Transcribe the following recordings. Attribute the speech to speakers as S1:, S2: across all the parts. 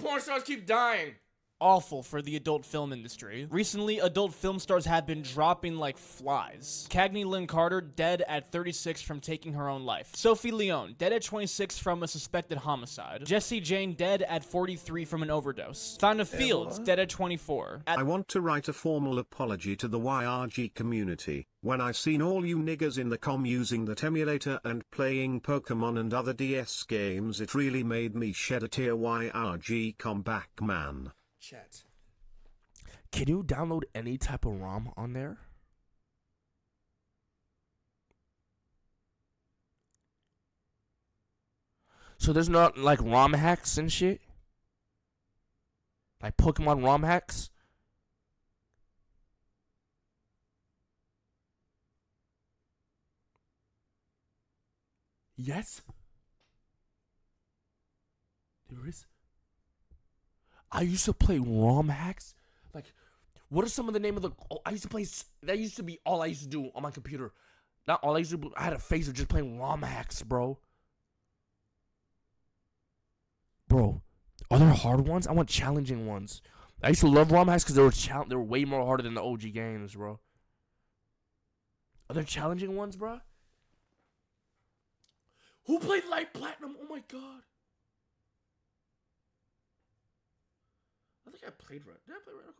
S1: porn stars keep dying?
S2: Awful for the adult film industry. Recently, adult film stars have been dropping like flies. Cagney Lynn Carter, dead at 36 from taking her own life. Sophie Leone, dead at 26 from a suspected homicide. Jessie Jane, dead at 43 from an overdose. Thina Fields, dead at 24.
S3: I want to write a formal apology to the YRG community. When I seen all you niggas in the com using that emulator and playing Pokemon and other DS games, it really made me shed a tear. YRG, come back, man.
S1: Chat.
S4: Can you download any type of ROM on there? So there's not like ROM hacks and shit? Like Pokemon ROM hacks? Yes? There is? I used to play ROM hacks. Like, what are some of the name of the... Oh, I used to play... That used to be all I used to do on my computer. Not all I used to do. I had a phase of just playing ROM hacks, bro. Bro, are there hard ones? I want challenging ones. I used to love ROM hacks because they were way more harder than the OG games, bro. Are there challenging ones, bro? Who played Light Platinum? Oh my god. I think I played Red. Did I play Red?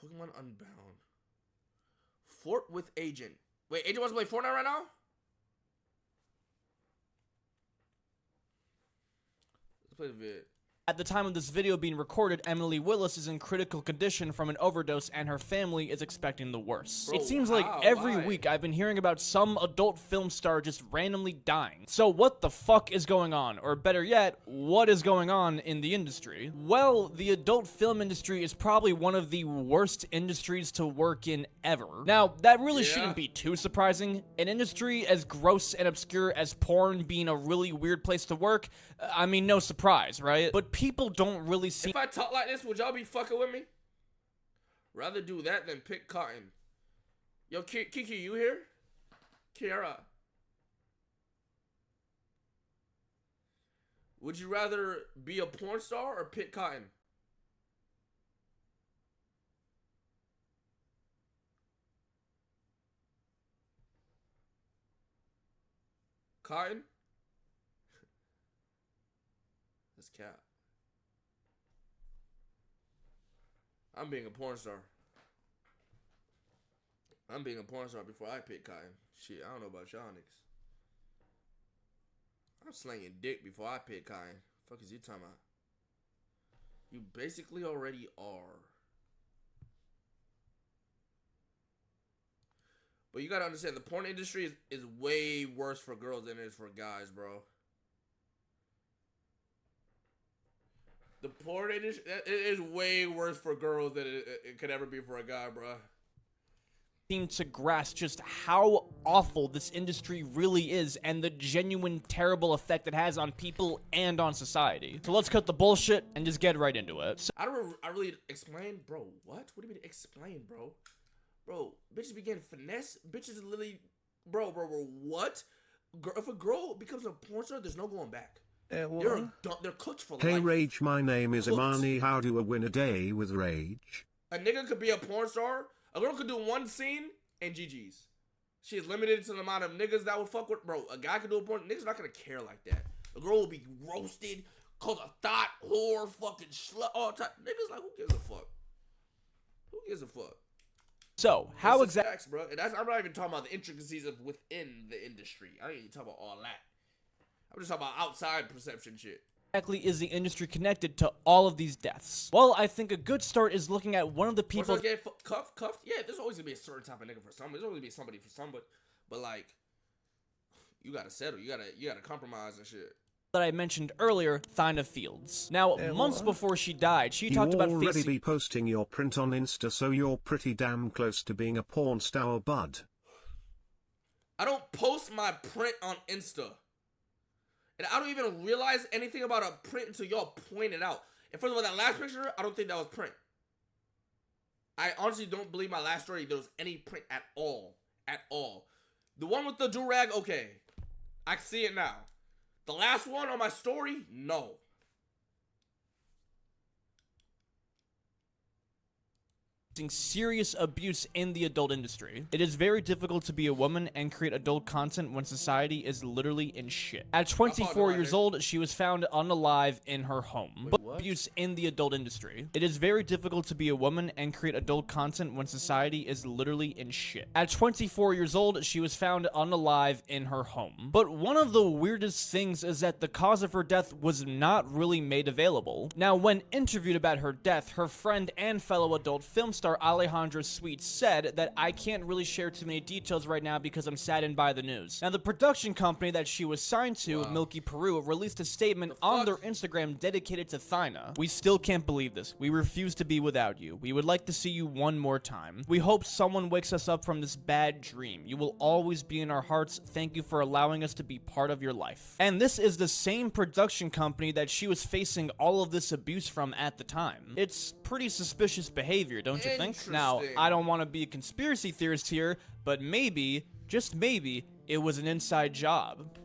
S4: Pokemon Unbound. Fort with Agent. Wait, Agent wants to play Fortnite right now? Let's play the vid.
S2: At the time of this video being recorded, Emily Willis is in critical condition from an overdose and her family is expecting the worst. It seems like every week I've been hearing about some adult film star just randomly dying. So what the fuck is going on? Or better yet, what is going on in the industry? Well, the adult film industry is probably one of the worst industries to work in ever. Now, that really shouldn't be too surprising. An industry as gross and obscure as porn being a really weird place to work, I mean, no surprise, right? But people don't really see.
S1: If I talk like this, would y'all be fucking with me? Rather do that than pick cotton. Yo, Kiki, you here? Kiara. Would you rather be a porn star or pick cotton? Cotton? That's cap. I'm being a porn star. I'm being a porn star before I pick cotton. Shit, I don't know about y'all niggas. I'm slinging dick before I pick cotton. Fuck is you talking about? You basically already are. But you gotta understand, the porn industry is way worse for girls than it is for guys, bro. The porn industry, it is way worse for girls than it could ever be for a guy, bro.
S2: Seem to grasp just how awful this industry really is and the genuine terrible effect it has on people and on society. So let's cut the bullshit and just get right into it. So
S1: I really explain, bro. What? What do you mean explain, bro? Bro, bitches be getting finesse. Bitches literally, bro, what? If a girl becomes a porn star, there's no going back. They're cooked for life.
S3: Hey Rage, my name is Imani. How do I win a day with Rage?
S1: A nigga could be a porn star. A girl could do one scene and GG's. She is limited to the amount of niggas that would fuck with. Bro, a guy could do a porn. Niggas not gonna care like that. A girl will be roasted, called a thought, whore, fucking slut, all time. Niggas like, who gives a fuck? Who gives a fuck?
S2: So, how exactly,
S1: bro? And I'm not even talking about the intricacies of within the industry. I ain't even talking about all that. I'm just talking about outside perception shit.
S2: Exactly is the industry connected to all of these deaths? Well, I think a good start is looking at one of the people
S1: get cuffed. Yeah, there's always gonna be a certain type of nigga for some. There's always gonna be somebody for some, but like, you gotta settle. You gotta compromise and shit.
S2: That I mentioned earlier, Thina Fields. Now, months before she died, she talked about
S3: facing... You already be posting your print on Insta, so you're pretty damn close to being a porn star, bud.
S1: I don't post my print on Insta. And I don't even realize anything about a print until y'all point it out. And first of all, that last picture, I don't think that was print. I honestly don't believe my last story there was any print at all. At all. The one with the do-rag, okay. I see it now. The last one on my story, no.
S2: serious abuse in the adult industry. It is very difficult to be a woman and create adult content when society is literally in shit. At 24 years old, she was found unalive in her home. But abuse in the adult industry. It is very difficult to be a woman and create adult content when society is literally in shit. At 24 years old, she was found unalive in her home. But one of the weirdest things is that the cause of her death was not really made available. Now, when interviewed about her death, her friend and fellow adult film star Alejandra Sweet said that I can't really share too many details right now because I'm saddened by the news. Now, the production company that she was signed to, Milky Peru, released a statement on their Instagram dedicated to Thyna. We still can't believe this. We refuse to be without you. We would like to see you one more time. We hope someone wakes us up from this bad dream. You will always be in our hearts. Thank you for allowing us to be part of your life. And this is the same production company that she was facing all of this abuse from at the time. It's pretty suspicious behavior, don't you think? Now, I don't want to be a conspiracy theorist here, but maybe, just maybe, it was an inside job.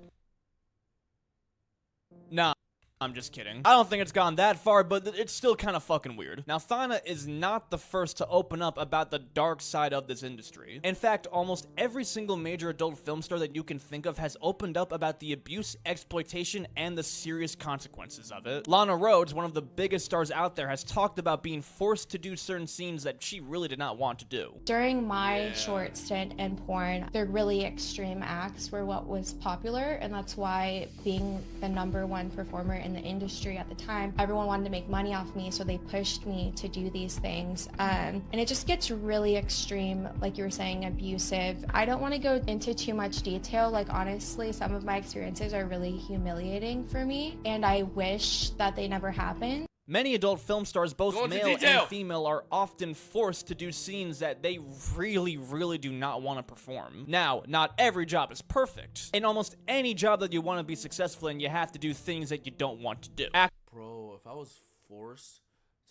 S2: Nah, I'm just kidding. I don't think it's gone that far, but it's still kind of fucking weird. Now, Thyna is not the first to open up about the dark side of this industry. In fact, almost every single major adult film star that you can think of has opened up about the abuse, exploitation, and the serious consequences of it. Lana Rhoades, one of the biggest stars out there, has talked about being forced to do certain scenes that she really did not want to do.
S5: During my short stint in porn, the really extreme acts were what was popular, and that's why being the #1 performer in the industry at the time, everyone wanted to make money off me, so they pushed me to do these things. And it just gets really extreme, like you were saying, abusive. I don't want to go into too much detail. Like, honestly, some of my experiences are really humiliating for me, and I wish that they never happened.
S2: Many adult film stars, both male and female, are often forced to do scenes that they really do not want to perform. Now, not every job is perfect. In almost any job that you want to be successful in, you have to do things that you don't want to do.
S1: Bro, if I was forced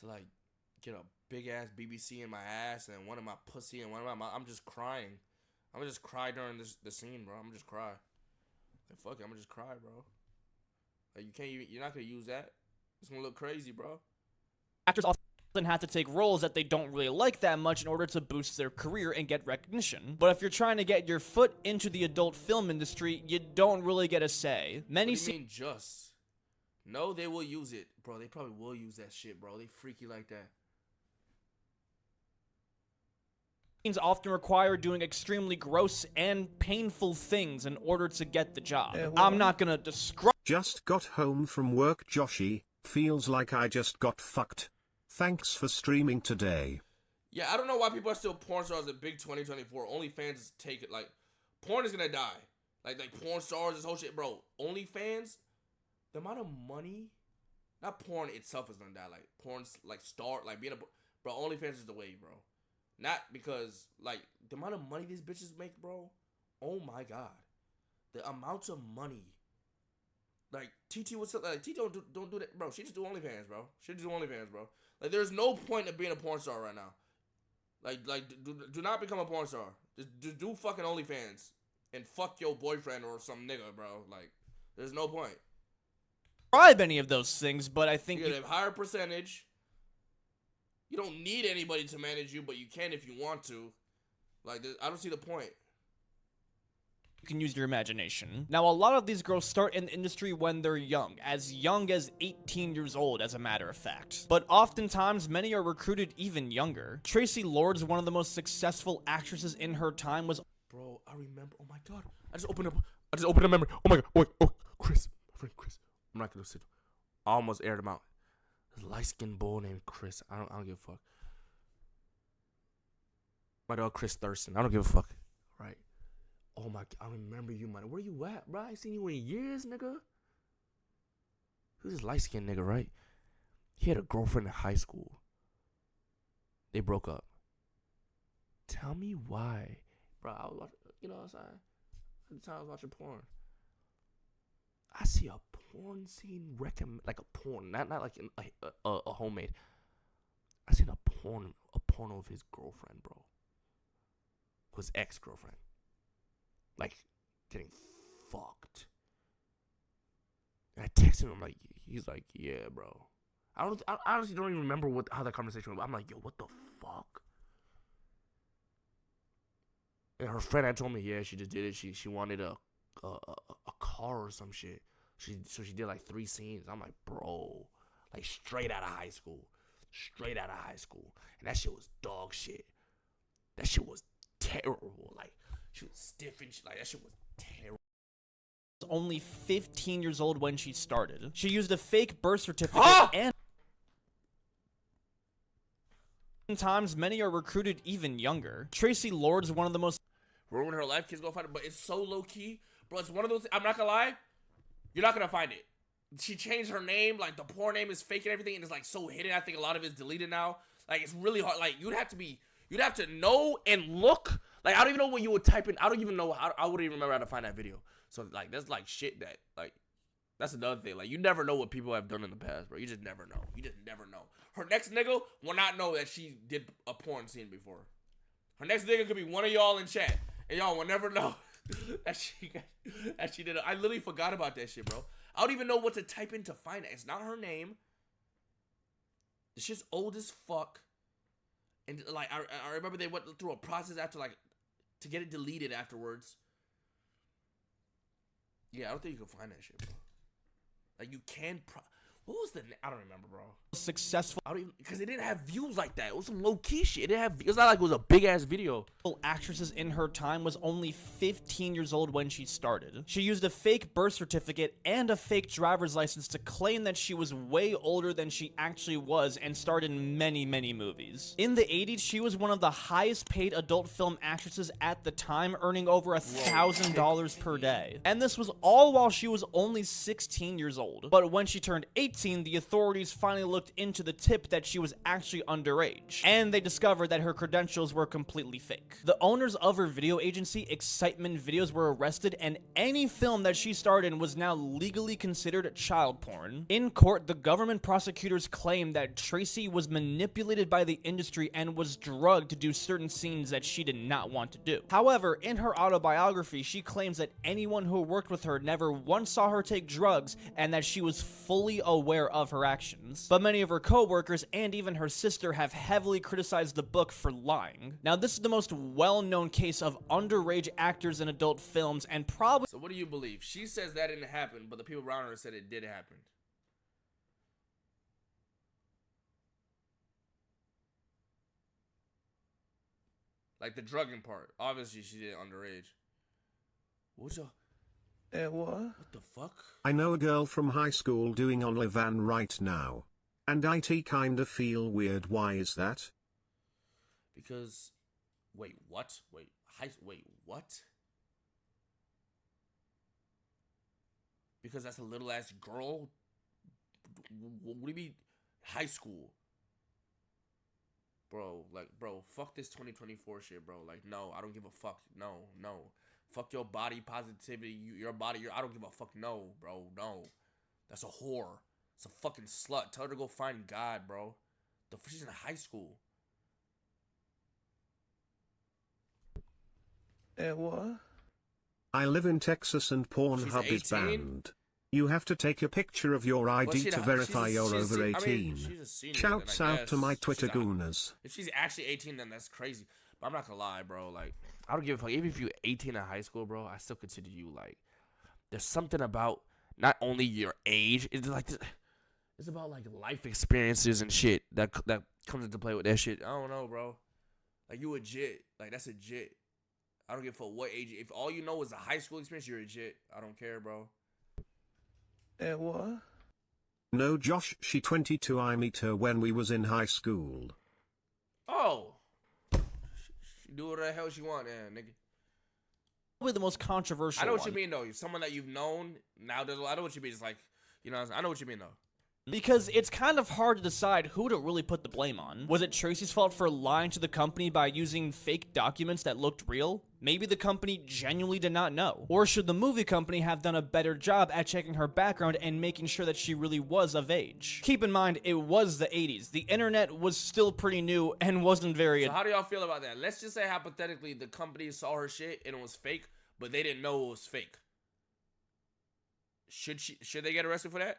S1: to, like, get a big-ass BBC in my ass and one in my pussy and one in my mouth, I'm just crying. I'm gonna just cry during the scene, bro. I'm gonna just cry. Like, fuck it, I'm gonna just cry, bro. Like, you're not gonna use that. It's gonna look crazy, bro.
S2: Actors often have to take roles that they don't really like that much in order to boost their career and get recognition. But if you're trying to get your foot into the adult film industry, you don't really get a say. Many
S1: what do you mean just? No, they will use it, bro. They probably will use that shit, bro. They freaky like that.
S2: Scenes often require doing extremely gross and painful things in order to get the job. I'm not gonna describe.
S3: Just got home from work, Joshy. Feels like I just got fucked. Thanks for streaming today.
S1: Yeah, I don't know why people are still porn stars in big 2024. OnlyFans is taking, like, porn is gonna die. Like porn stars, this whole shit, bro. OnlyFans, the amount of money, not porn itself is gonna die. Like, porn's, like, being a, bro, OnlyFans is the way, bro. Not because, like, the amount of money these bitches make, bro. Oh my god. The amounts of money. Like, TT, what's up? Like, TT don't do that, bro. She just do OnlyFans, bro. She just do OnlyFans, bro. Like, there's no point of being a porn star right now. Like, do not become a porn star. Just do fucking OnlyFans and fuck your boyfriend or some nigga, bro. Like, there's no point.
S2: Describe any of those things, but I think
S1: you get a higher percentage. You don't need anybody to manage you, but you can if you want to. Like, I don't see the point.
S2: You can use your imagination. Now, a lot of these girls start in the industry when they're young as 18 years old, as a matter of fact. But oftentimes, many are recruited even younger. Tracy Lords, one of the most successful actresses in her time, was...
S1: Bro, I remember, oh my god, I just opened a memory. Oh my god, oh, Chris, my friend Chris. I'm not gonna sit. I almost aired him out. This light-skinned bull named Chris. I don't give a fuck. My dog Chris Thurston. I don't give a fuck. Right. Oh my god, I remember you, man. Where you at, bro? I ain't seen you in years, nigga. Who's this light-skinned nigga, right? He had a girlfriend in high school. They broke up. Tell me why. Bro, I was watching, you know what I'm saying? At the time I was watching porn. I see a porn scene like a porn, not like a homemade. I seen a porno of his girlfriend, bro. His ex-girlfriend. Like, getting fucked. And I texted him, like, he's like, yeah, bro. I honestly don't even remember how that conversation went. I'm like, yo, what the fuck?
S4: And her friend had told me, yeah, she just did it. She wanted a car or some shit. So she did like 3 scenes. I'm like, bro, like straight out of high school. Straight out of high school. And that shit was dog shit. That shit was terrible. Like, she was stiff and shit. Like, that shit was terrible.
S2: Only 15 years old when she started. She used a fake birth certificate and sometimes many are recruited even younger. Tracy Lord's one of the most
S1: ruin her life. Kids go find it, but it's so low key, bro. It's one of those. I'm not gonna lie, you're not gonna find it. She changed her name, like the porn name is fake and everything, and it's like so hidden. I think a lot of it's deleted now. Like it's really hard. Like you'd have to know and look. Like I don't even know what you would type in. I don't even know. I wouldn't even remember how to find that video. So like that's like shit that like that's another thing. Like you never know what people have done in the past, bro. You just never know. You just never know. Her next nigga will not know that she did a porn scene before. Her next nigga could be one of y'all in chat, and y'all will never know that she did it. I literally forgot about that shit, bro. I don't even know what to type in to find it. It's not her name. The shit's old as fuck. And like I remember they went through a process after like to get it deleted afterwards. Yeah, I don't think you can find that shit, bro. Like you can. What was the? I don't remember, bro.
S2: Successful.
S1: I don't even because it didn't have views like that. It was some low key shit. It didn't have. It's not like it was a big ass video.
S2: Actresses in her time was only 15 years old when she started. She used a fake birth certificate and a fake driver's license to claim that she was way older than she actually was and starred in many, many movies. In the 80s, she was one of the highest paid adult film actresses at the time, earning over $1,000 per day. And this was all while she was only 16 years old. But when she turned 18, the authorities finally looked into the tip that she was actually underage, and they discovered that her credentials were completely fake. The owners of her video agency, Excitement Videos, were arrested, and any film that she starred in was now legally considered child porn. In court, the government prosecutors claimed that Tracy was manipulated by the industry and was drugged to do certain scenes that she did not want to do. However, in her autobiography, she claims that anyone who worked with her never once saw her take drugs and that she was fully aware of her actions. But many of her co-workers and even her sister have heavily criticized the book for lying. Now, this is the most well-known case of underage actors in adult films and probably—
S1: So what do you believe? She says that didn't happen, but the people around her said it did happen. Like the drugging part. Obviously, she did underage. What's your... what the fuck?
S3: I know a girl from high school doing OnlyFans right now. And IT kinda feel weird. Why is that?
S1: Because... Wait, what? Wait, what? Because that's a little ass girl? What do you mean high school? Bro, like, bro, fuck this 2024 shit, bro. Like, no, I don't give a fuck. No. Fuck your body positivity, your body, I don't give a fuck. No, bro, no. That's a whore. It's a fucking slut. Tell her to go find God, bro. She's in high school. What?
S3: I live in Texas and Pornhub is banned. You have to take a picture of your ID to verify you're over 18. Shouts out to my Twitter gooners.
S1: If she's actually 18, then that's crazy. But I'm not gonna lie, bro. Like, I don't give a fuck. Even if you're 18 in high school, bro, I still consider you, like, there's something about not only your age, it's like, it's about, like, life experiences and shit that comes into play with that shit. I don't know, bro. Like, you a jit. Like, that's a jit. I don't give a fuck what age. If all you know is a high school experience, you're a jit. I don't care, bro. What?
S3: No, Josh, she 22. I meet her when we was in high school.
S1: Oh. She do whatever the hell she want, nigga.
S2: Probably the most controversial
S1: I know what
S2: one.
S1: you mean, though. Someone that you've known, now I know what you mean. It's like, you know, I know what you mean, though.
S2: Because it's kind of hard to decide who to really put the blame on. Was it Tracy's fault for lying to the company by using fake documents that looked real? Maybe the company genuinely did not know. Or should the movie company have done a better job at checking her background and making sure that she really was of age? Keep in mind, it was the 80s. The internet was still pretty new and wasn't very—
S1: So how do y'all feel about that? Let's just say hypothetically the company saw her shit and it was fake, but they didn't know it was fake. Should they get arrested for that?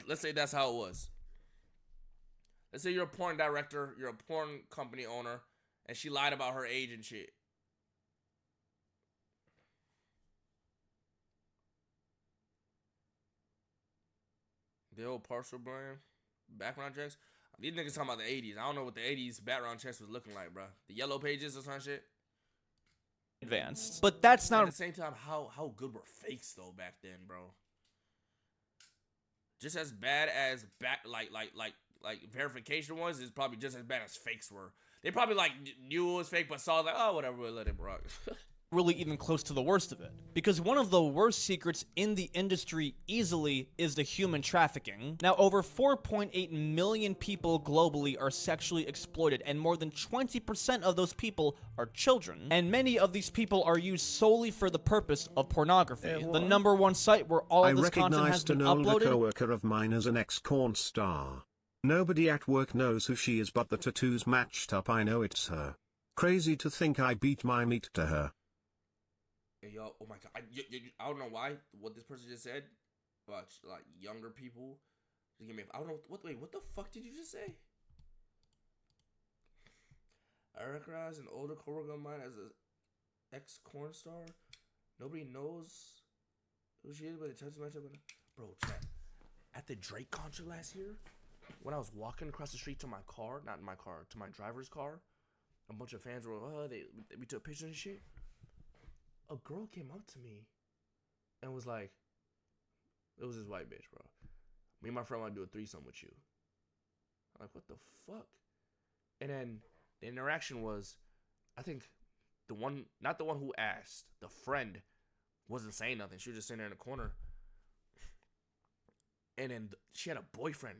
S1: Let's say that's how it was. Let's say you're a porn director, you're a porn company owner, and she lied about her age and shit. The old partial blame, background checks. These niggas talking about the 80s. I don't know what the 80s background checks was looking like, bro. The yellow pages or some shit.
S2: Advanced. But that's not...
S1: At the same time, how good were fakes, though, back then, bro? Just as bad as verification was, is probably just as bad as fakes were. They probably, like, knew it was fake, but saw, like, oh, whatever, we'll let it rock.
S2: really even close to the worst of it. Because one of the worst secrets in the industry easily is the human trafficking. Now, over 4.8 million people globally are sexually exploited, and more than 20% of those people are children. And many of these people are used solely for the purpose of pornography. The #1 site where all of this content has been uploaded.
S3: I recognized an older coworker of mine as an ex-corn star. Nobody at work knows who she is, but the tattoos matched up. I know it's her. Crazy to think I beat my meat to her.
S1: Hey, yo, oh my god, I don't know why, what this person just said about, like, younger people. Just give me, I don't know, wait, what the fuck did you just say? I recognize an older coworker of mine as an ex-corn star. Nobody knows who she is, but it touches my up. Bro, chat. At the Drake concert last year, when I was walking across the street to my car, not my car, to my driver's car, a bunch of fans were, we took pictures and shit. A girl came up to me and was like, it was this white bitch, bro. Me and my friend want to do a threesome with you. I'm like, what the fuck? And then the interaction was, I think the one, not the one who asked, the friend wasn't saying nothing. She was just sitting there in the corner. And then she had a boyfriend.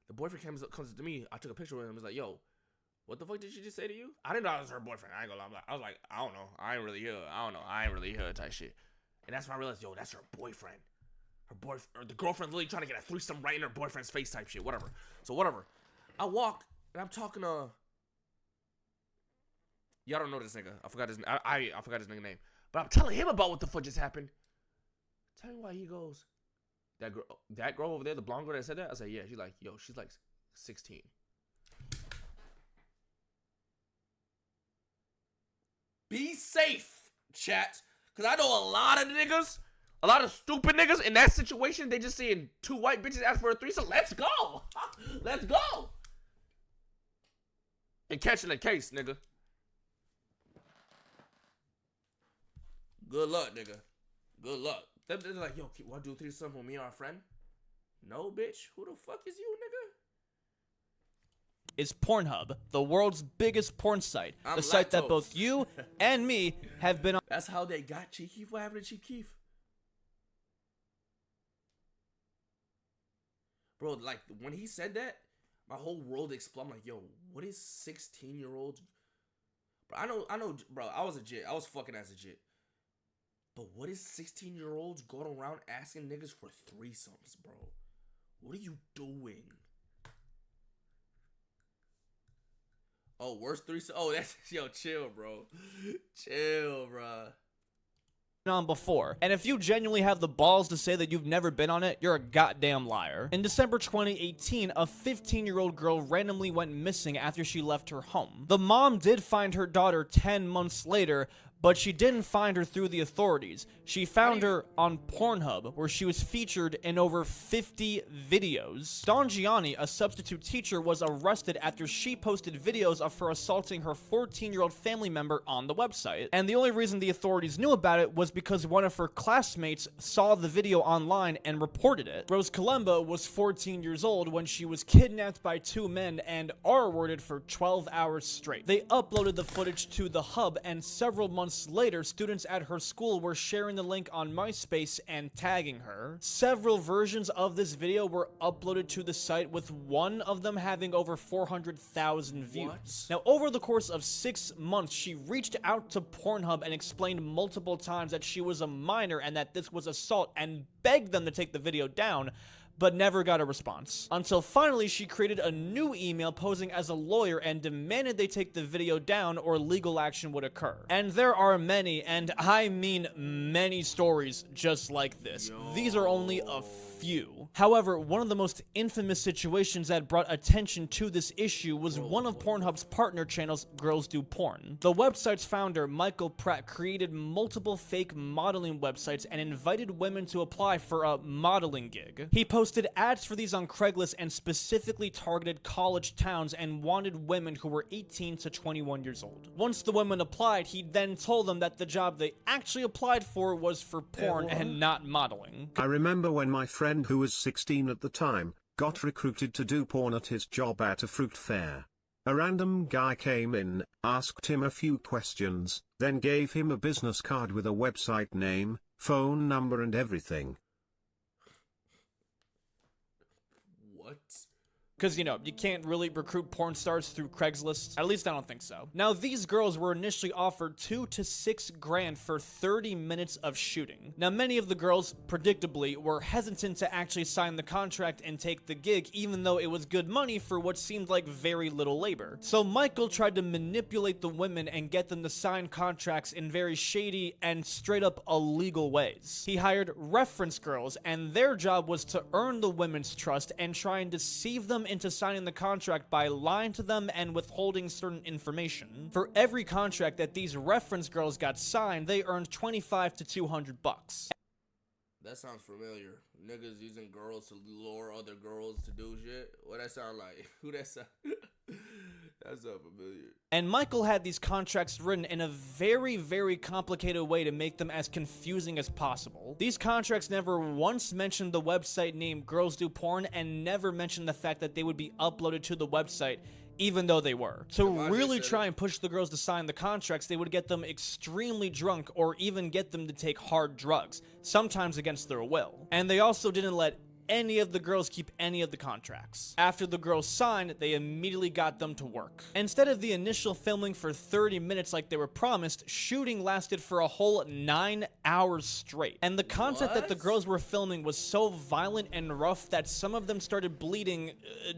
S1: The boyfriend comes to me. I took a picture with him. I was like, yo, what the fuck did she just say to you? I didn't know I was her boyfriend. I ain't gonna lie. I was like, I don't know. I ain't really here type shit. And that's when I realized, yo, that's her boyfriend. Her boyfriend, or the girlfriend literally trying to get a threesome right in her boyfriend's face type shit. Whatever. So whatever. I walk and I'm talking to. Y'all don't know this nigga. I forgot his. I forgot his nigga name. But I'm telling him about what the fuck just happened. Tell me why he goes. That girl over there, the blonde girl that said that. I said, yeah. She's like, yo, she's like 16. Be safe, chat. Because I know a lot of niggas, a lot of stupid niggas in that situation. They just seeing two white bitches ask for a threesome. Let's go. Let's go. And catching a case, nigga. Good luck, nigga. Good luck. They're like, yo, want to do a threesome with me and our friend? No, bitch. Who the fuck is you, nigga?
S2: Is Pornhub, the world's biggest porn site. The site that both you and me have been on.
S1: That's how they got Chief Keef. What happened to Chief Keef? Bro, like, when he said that, my whole world exploded. I'm like, yo, what is 16-year-olds? Bro, I know, bro, I was fucking as a jit. But what is 16-year-olds going around asking niggas for threesomes, bro? What are you doing? Oh, worst threesome? Oh, that's, yo, chill, bro. Chill, bro.
S2: On before, and if you genuinely have the balls to say that you've never been on it, you're a goddamn liar. In December 2018, a 15-year-old girl randomly went missing after she left her home. The mom did find her daughter 10 months later, but she didn't find her through the authorities. She found her on Pornhub, where she was featured in over 50 videos. Dawn Gianni, a substitute teacher, was arrested after she posted videos of her assaulting her 14-year-old family member on the website. And the only reason the authorities knew about it was because one of her classmates saw the video online and reported it. Rose Kalemba was 14 years old when she was kidnapped by two men and R-worded for 12 hours straight. They uploaded the footage to the hub, and several months later, students at her school were sharing the link on MySpace and tagging her. Several versions of this video were uploaded to the site, with one of them having over 400,000 views. What? Now, over the course of 6 months, she reached out to Pornhub and explained multiple times that she was a minor and that this was assault, and begged them to take the video down, but never got a response. Until finally, she created a new email posing as a lawyer and demanded they take the video down or legal action would occur. And there are many, and I mean many, stories just like this. These are only a few. However, one of the most infamous situations that brought attention to this issue was one of Pornhub's partner channels, Girls Do Porn. The website's founder, Michael Pratt, created multiple fake modeling websites and invited women to apply for a modeling gig. He posted ads for these on Craigslist and specifically targeted college towns and wanted women who were 18 to 21 years old. Once the women applied, he then told them that the job they actually applied for was for porn and not modeling.
S3: I remember when my friend who was 16 at the time got recruited to do porn at his job at a fruit fair. A random guy came in, asked him a few questions, then gave him a business card with a website name, phone number and everything.
S1: What?
S2: Because, you know, you can't really recruit porn stars through Craigslist. At least I don't think so. Now, these girls were initially offered $2 to $6 grand for 30 minutes of shooting. Now, many of the girls, predictably, were hesitant to actually sign the contract and take the gig, even though it was good money for what seemed like very little labor. So Michael tried to manipulate the women and get them to sign contracts in very shady and straight up illegal ways. He hired reference girls, and their job was to earn the women's trust and try and deceive them into signing the contract by lying to them and withholding certain information. For every contract that these reference girls got signed, they earned $25 to $200.
S1: That sounds familiar. Niggas using girls to lure other girls to do shit. What that sound like? Who that sound? That sound familiar.
S2: And Michael had these contracts written in a very, very complicated way to make them as confusing as possible. These contracts never once mentioned the website name Girls Do Porn and never mentioned the fact that they would be uploaded to the website, even though they were. To really try and push the girls to sign the contracts, they would get them extremely drunk or even get them to take hard drugs, sometimes against their will. And they also didn't let any of the girls keep any of the contracts. After the girls signed, they immediately got them to work. Instead of the initial filming for 30 minutes like they were promised, shooting lasted for a whole 9 hours straight. And the content that the girls were filming was so violent and rough that some of them started bleeding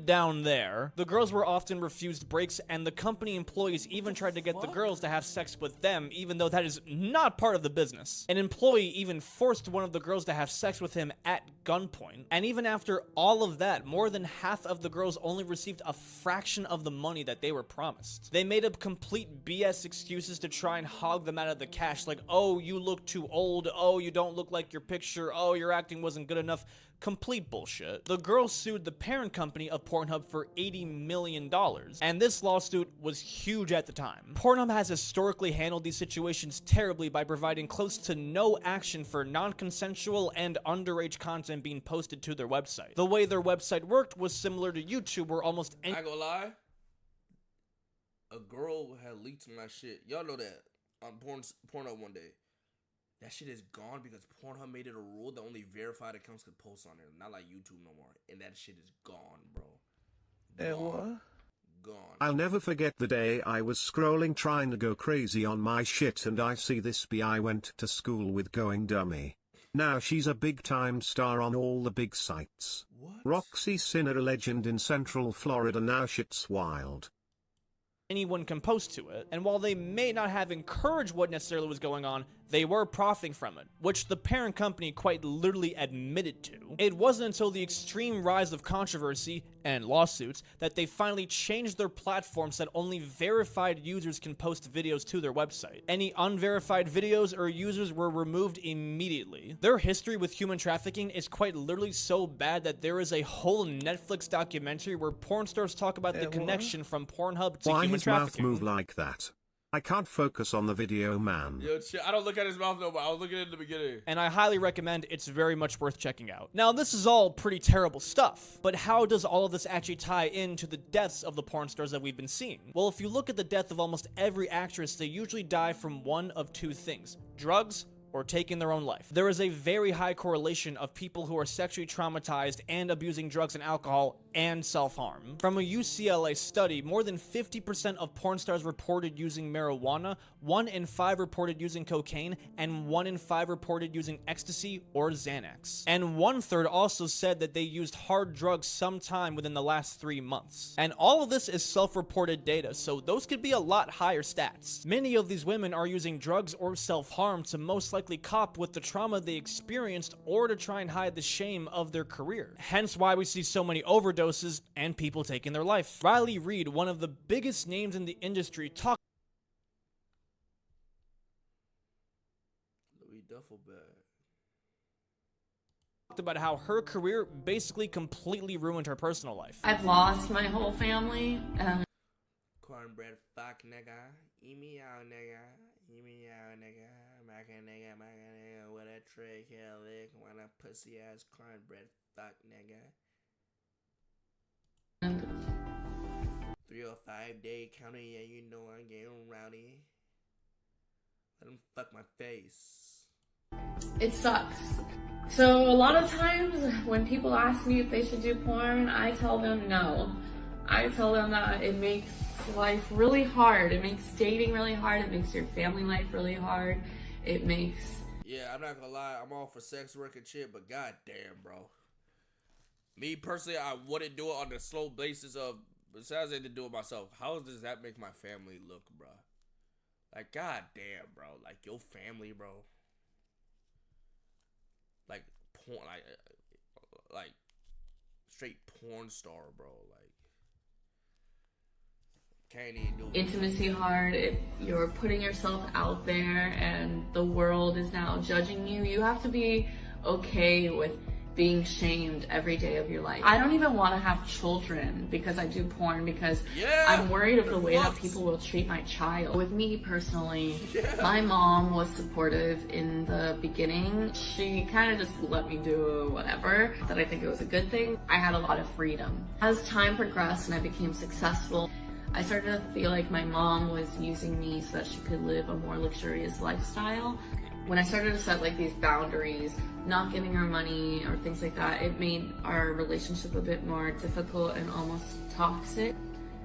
S2: down there. The girls were often refused breaks, and the company employees even tried to get the girls to have sex with them, even though that is not part of the business. An employee even forced one of the girls to have sex with him at gunpoint. And even after all of that, more than half of the girls only received a fraction of the money that they were promised. They made up complete BS excuses to try and hog them out of the cash, like, oh, you look too old, oh, you don't look like your picture, oh, your acting wasn't good enough. Complete bullshit. The girls sued the parent company of Pornhub for $80 million, and this lawsuit was huge at the time. Pornhub has historically handled these situations terribly by providing close to no action for non-consensual and underage content being posted to their website. The way their website worked was similar to YouTube, where almost any—
S1: I ain't gonna lie, a girl had leaked my shit. Y'all know that on Pornhub one day. That shit is gone because Pornhub made it a rule that only verified accounts could post on there. Not like YouTube no more. And that shit is gone, bro. Gone. Gone.
S3: I'll never forget the day I was scrolling trying to go crazy on my shit and I see this B I went to school with going dummy. Now she's a big time star on all the big sites.
S1: What?
S3: Roxy Sinner, a legend in Central Florida. Now shit's wild.
S2: Anyone can post to it, and while they may not have encouraged what necessarily was going on, they were profiting from it, which the parent company quite literally admitted to. It wasn't until the extreme rise of controversy and lawsuits that they finally changed their platform so that only verified users can post videos to their website. Any unverified videos or users were removed immediately. Their history with human trafficking is quite literally so bad that there is a whole Netflix documentary where porn stars talk about the connection from Pornhub to
S3: Why
S2: human
S3: his mouth
S2: trafficking.
S3: move like that? I can't focus on the video, man.
S1: Yo, shit, I don't look at his mouth no more. I was looking at it in the beginning.
S2: And I highly recommend. It's very much worth checking out. Now, this is all pretty terrible stuff, but how does all of this actually tie into the deaths of the porn stars that we've been seeing? Well, if you look at the death of almost every actress, they usually die from one of two things: drugs or taking their own life. There is a very high correlation of people who are sexually traumatized and abusing drugs and alcohol and self-harm. From a UCLA study, more than 50% of porn stars reported using marijuana, 1 in 5 reported using cocaine, and 1 in 5 reported using ecstasy or Xanax. And 1/3 also said that they used hard drugs sometime within the last 3 months. And all of this is self-reported data, so those could be a lot higher stats. Many of these women are using drugs or self-harm to most likely cope with the trauma they experienced or to try and hide the shame of their career. Hence why we see so many overdoses and people taking their life. Riley Reid, one of the biggest names in the industry, talked about how her career basically completely ruined her personal life.
S6: I've lost my whole family.
S1: Cornbread fuck nigga. Eat me out nigga. Eat me out nigga. Mac a nigga. With a trick here lick. When a pussy ass cornbread fuck nigga. 3 or 5 day counter, yeah, you know I'm getting rowdy. Let him fuck my face.
S6: It sucks. So a lot of times when people ask me if they should do porn, I tell them no. I tell them that it makes life really hard. It makes dating really hard. It makes your family life really hard. It makes...
S1: Yeah, I'm not gonna lie. I'm all for sex work and shit, but goddamn, bro. Me personally, I wouldn't do it on the slow basis of, besides I had to do it myself. How does that make my family look, bro? Like, goddamn, bro. Like, your family, bro. Like, porn, like, straight porn star, bro. Like, can't even do it.
S6: Intimacy hard. If you're putting yourself out there and the world is now judging you, you have to be okay with being shamed every day of your life. I don't even want to have children because I do porn because I'm worried of the way that people will treat my child. With me personally, my mom was supportive in the beginning. She kind of just let me do whatever, that I think it was a good thing. I had a lot of freedom. As time progressed and I became successful, I started to feel like my mom was using me so that she could live a more luxurious lifestyle. When I started to set like these boundaries, not giving her money or things like that, it made our relationship a bit more difficult and almost toxic.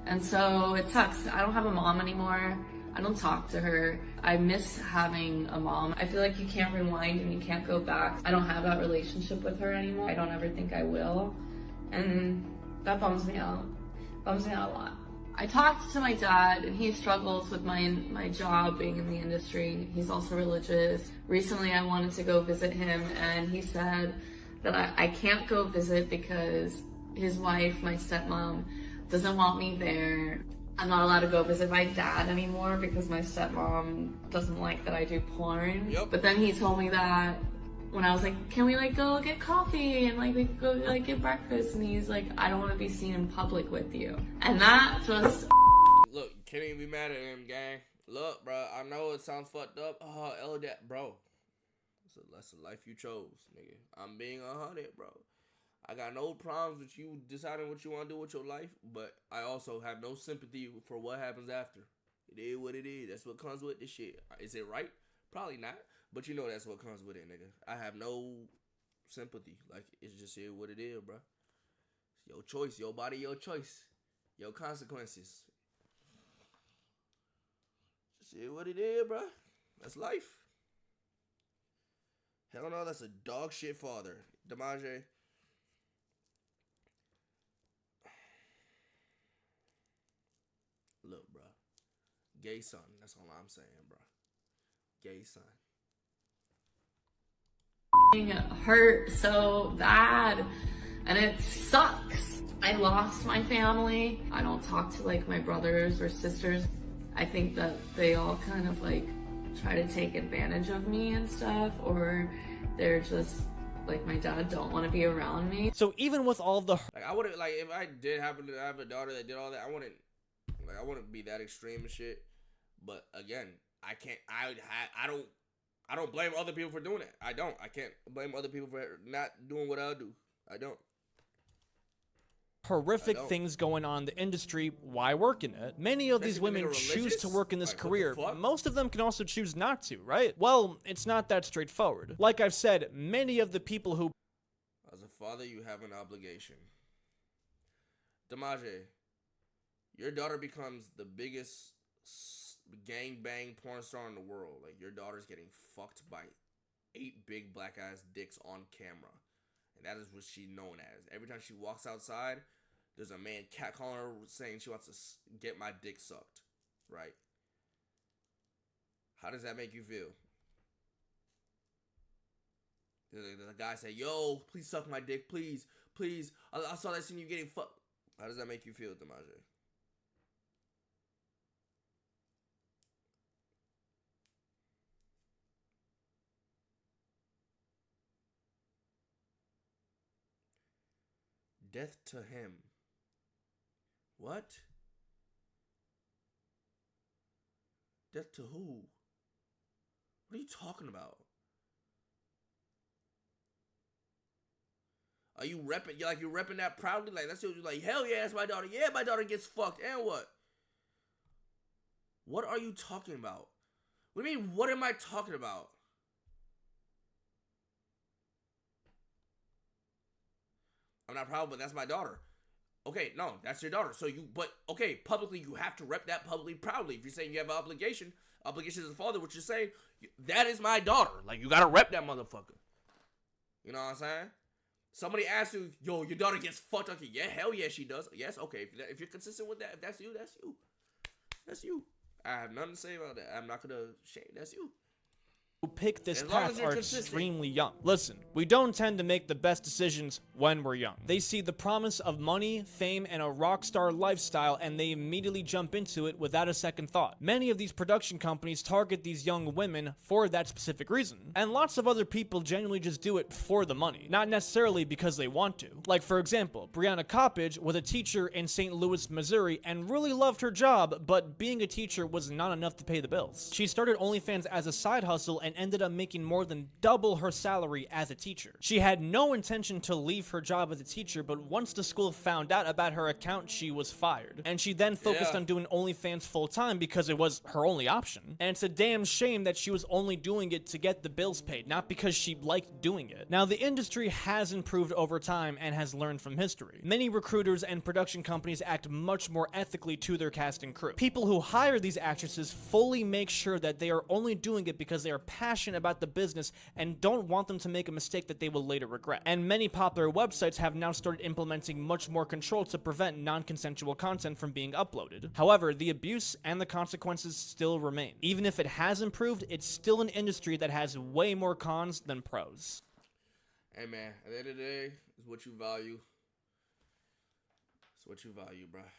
S6: And so it sucks. I don't have a mom anymore. I don't talk to her. I miss having a mom. I feel like you can't rewind and you can't go back. I don't have that relationship with her anymore. I don't ever think I will. And that bums me out. Bums me out a lot. I talked to my dad and he struggles with my job being in the industry. He's also religious. Recently I wanted to go visit him and he said that I can't go visit because his wife, my stepmom, doesn't want me there. I'm not allowed to go visit my dad anymore because my stepmom doesn't like that I do porn. But then he told me that when I was like, can we like go get coffee and like we could go like get breakfast, and he's like, I don't want to be seen in public with you. And that just
S1: look, can't even be mad at him, gang. Look, bro, I know it sounds fucked up. Oh, LDAT, bro. That's the life you chose, nigga. I'm being 100, bro. I got no problems with you deciding what you want to do with your life, but I also have no sympathy for what happens after. It is what it is. That's what comes with this shit. Is it right? Probably not. But you know that's what comes with it, nigga. I have no sympathy. Like, it's just here what it is, bro. It's your choice. Your body, your choice. Your consequences. Just here what it is, bro. That's life. Hell no, that's a dog shit father. Demaje. Look, bro. Gay son. That's all I'm saying, bro. Gay son.
S6: hurt so bad and it sucks. I lost my family. I don't talk to like my brothers or sisters. I think that they all kind of like try to take advantage of me and stuff, or they're just like, my dad don't want to be around me.
S2: So even with all the
S1: like, I wouldn't, like, if I did happen to have a daughter that did all that, I wouldn't be that extreme and shit. But again, I don't blame other people for doing it. I can't blame other people for not doing what I do. I don't.
S2: Horrific things going on in the industry, why work in it? Many of these women choose to work in this career. Most of them can also choose not to, right? Well, it's not that straightforward. Like I've said, many of the people who...
S1: As a father, you have an obligation Damaje, your daughter becomes the biggest gangbang porn star in the world. Like, your daughter's getting fucked by 8 big black ass dicks on camera. And that is what she's known as. Every time she walks outside, there's a man catcalling her saying she wants to get my dick sucked. Right? How does that make you feel? There's a guy say, yo, please suck my dick, please, please. I saw that scene you getting fucked. How does that make you feel, Damaje? Death to him. What? Death to who? What are you talking about? Are you repping? You're repping that proudly? Like, that's what you're like, hell yeah, that's my daughter. Yeah, my daughter gets fucked. And what? What are you talking about? What do you mean, what am I talking about? I'm not proud, but that's my daughter. Okay, no, that's your daughter. Okay, publicly, you have to rep that publicly, proudly. If you're saying you have an obligation as a father, what you're saying, that is my daughter. Like, you gotta rep that motherfucker. You know what I'm saying? Somebody asks you, yo, your daughter gets fucked. Okay, yeah, hell yeah, she does. Yes, okay, if you're consistent with that, if that's you, that's you. That's you. I have nothing to say about that. I'm not gonna shame. That's you.
S2: Who pick this path are extremely young. Listen, we don't tend to make the best decisions when we're young. They see the promise of money, fame, and a rock star lifestyle, and they immediately jump into it without a second thought. Many of these production companies target these young women for that specific reason, and lots of other people genuinely just do it for the money, not necessarily because they want to. Like, for example, Brianna Coppage was a teacher in St. Louis, Missouri, and really loved her job, but being a teacher was not enough to pay the bills. She started OnlyFans as a side hustle and ended up making more than double her salary as a teacher. She had no intention to leave her job as a teacher, but once the school found out about her account, she was fired. And she then focused on doing OnlyFans full-time because it was her only option. And it's a damn shame that she was only doing it to get the bills paid, not because she liked doing it. Now, the industry has improved over time and has learned from history. Many recruiters and production companies act much more ethically to their cast and crew. People who hire these actresses fully make sure that they are only doing it because they are passionate about the business and don't want them to make a mistake that they will later regret. And many popular websites have now started implementing much more control to prevent non-consensual content from being uploaded. However, the abuse and the consequences still remain. Even if it has improved, it's still an industry that has way more cons than pros.
S1: Hey man, at the end of the day, it's what you value. It's what you value, bruh.